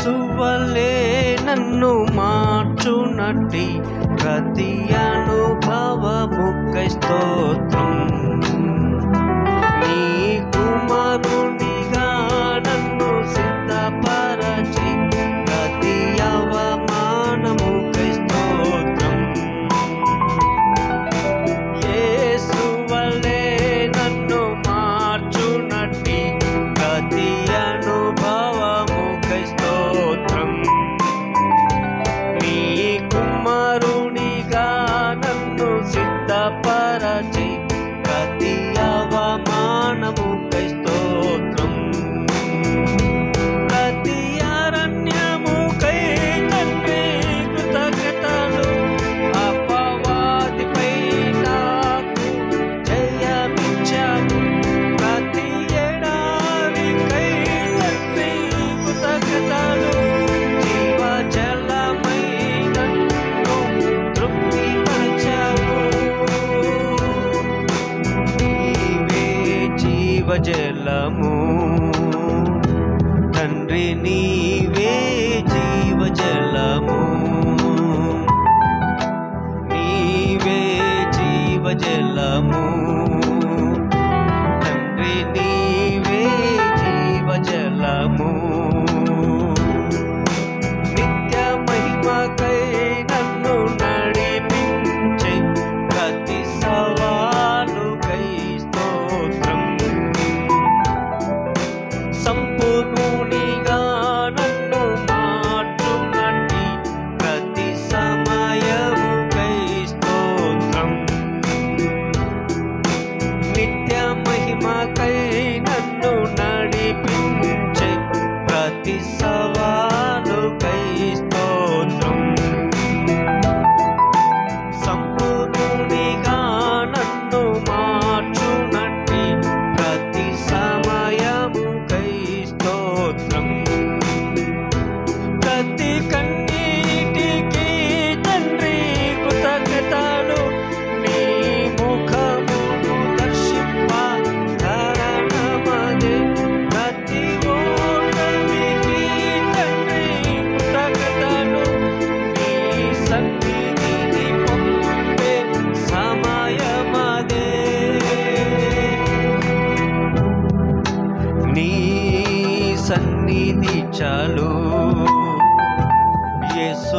యేసువలే నన్ను మార్చునట్టి ప్రతి అనుభవముకై స్తోత్రం. నీ కుమారునిగా నన్ను సిద్ధపరచి ప్రతి అవమానముకై స్తోత్రం. యేసువలే నన్ను మార్చునట్టి ప్రతి అనుభవముకై స్తోత్రం. నీ కుమారునిగా నన్ను సిద్ధపరచి ప్రతి అవమానముకై స్తోత్రం. ప్రతి అరణ్యముకై తండ్రి కృతజ్ఞతలు. అపవాదిపై నాకు జయమిచ్చావు. ప్రతి ఎడారికై తండ్రి కృతజ్ఞతలు. జీవజలమై నన్ను తృప్తిపరచావు. నీవే జీవజలము తండ్రి, నీవే జీవజలము. నీవే జీవజలము తండ్రి, నీవే జీవజలము. నిత్య మహిమకై నన్ను నడిపించే ప్రతి సవాలుకై స్తోత్రం. సంపూర్ణునిగా నన్ను మార్చునట్టి ప్రతి సమయముకై స్తోత్రం. నిత్య మహిమకై నన్ను నడిపించే ప్రతి సవాలుకై స్తోత్రం. సంపూర్ణునిగా నన్ను మార్చునట్టి ప్రతి సమయముకై స్తోత్రం. ప్రతి కన్నీటికి తండ్రి కృతజ్ఞతలు. నీ ముఖమును దర్శింప కారణమదే. ప్రతి ఓటమికి తండ్రి కృతజ్ఞతలు. నీ సన్నిధిని పొందే సమయమదే. నీ సన్నిధి చాలు యేసు.